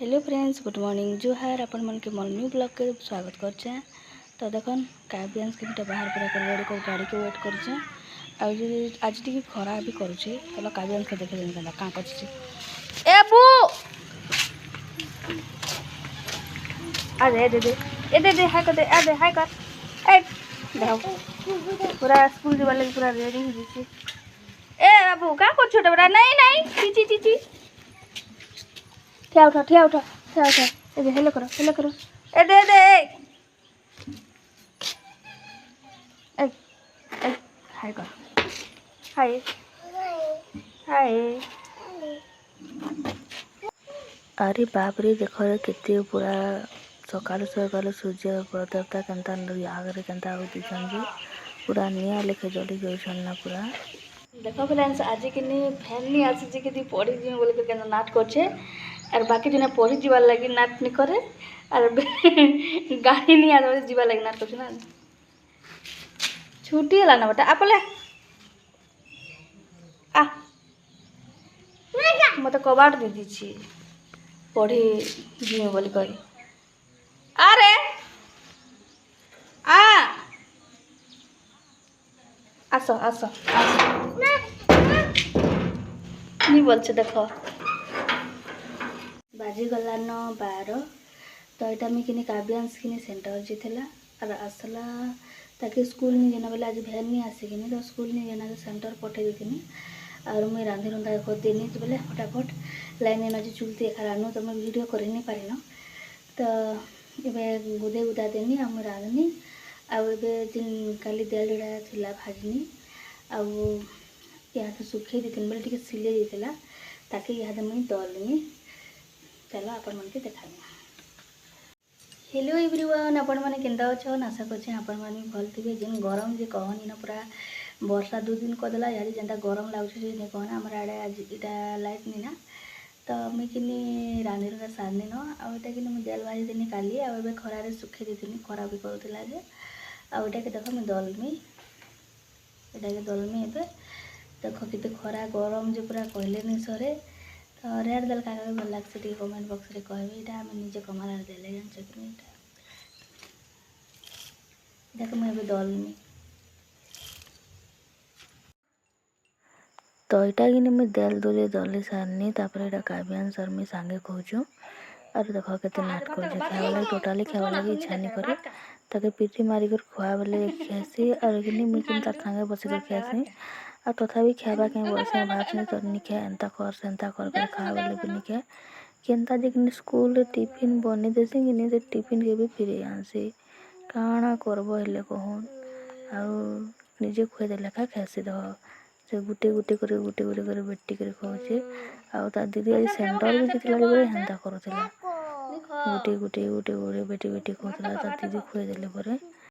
Hello friends, good morning जुहार आपण मन के मोर न्यू ब्लॉग के स्वागत करछे। तो देखन काव्यांश के बेटा बाहर पूरा कर रेडी कर गाड़ी के वेट करछे। आज टी खरा भी करूछे। चलो काव्यांश के देखे देन का करछे। ए बू आ दे हाय कर दे आ दे हाय कर ए देखो पूरा स्कूल जीवा लगे पूरा रेडी हो जइछे। ए बाबू का कर छोटा बड़ा नहीं चीची चीची ठिया उठा ए हेलो करो ए दे ए हाय कर हाय हाय। अरे बाप रे देखो रे केते पूरा सकाल सकाल सूर्य देवता केनता आगे केनता होतीछन जे पूरा निया लेखे जली गइछन ना पूरा। देखो फ्रेंड्स आज कि फैन नहीं आसी कि पढ़ी जी बोल के नाट करछे और बाकी दिन पढ़ी जीवार लगी नाट नहीं करे और गाड़ी नहीं आने जीवार लगी नाट कर ना छुट्टी है ना बेटा आपले आ मत कबाट दे दी पढ़ी जी बोल कही अरे आ आस आस नहीं बोल देख बाजी गलान 12 तो यहाँ मुझे कि काव्यांश कि सेंटर जीला और आसला ताकि स्कूल नहीं जाना बोले आज भैन नहीं आसिकी तो स्कूल नहीं जाना तो सेंटर पठे देती और मुझे रांधि रुंधा कर देनी बोले फटाफट लाइन आज चुलती एखा रानू तो मैं वीडियो कर नहीं पारिन तो ये गुदे गुदा देनी आ मुझे रांधनी आन काली दाल जोड़ा थिला भाजनी आद सुखे देती बोले टे सिले देता ताकि इहादे मुझे दलनी। चलो आपण मन के देखा। हेलो एवरीवन आपण मैंने केन्ता अच्छन आशा करछे आपण मैंने भल थे जिन गरम जे कहनी ना पूरा वर्षा 2 दिन करदेला यार जेनता गरम लगुचे नहीं कहना आम आड़े आज इटा लाइट नहीं ना तो मुझे कि रांधि रुंधा सारनी न आटा कि मुझे दाल भाजी देनी काली आए खरार सुखे देती खरा भी करूला जे आटा के देख मुझे दलमी यहाँ के दलमी ए देख के खरा गरम जो पूरा कहले नहीं सरे तो रेड दाल क्या भल लगे कमेंट बॉक्स में कहबे यहाँ आम निजे कमार देले जानते कि देख मुझे दलमी तो यहाँ कि मुझे दाल दली सारनी यहाँ काव्यांश और मुझे सांगे कहूँ और देख के नाट कर खावा टोटाली खावा लगे इच्छा नहीं करे ताकि पीठी मारिक खुआ बोले खासी और कि मुझे तार सांगे बसिक खासी आ तथापि खावा कहीं बस भाषण तो नहीं खाए एंता कर सेंता कर खा बोले भी नहीं खाए केनता जे कि स्कूल टिफिन बनी देसी कि तो टिफिन के भी फिर आनसी काଣା करब हेले कहन आजे खुएदेले खा खासी देख से गुटे गुटे कर बेटी कर खाऊे आ दीदी आज सेंटर भी जीतला बोले हेन्ता करूला गुटे बेटी बेटी खाऊला दीदी खुएदेले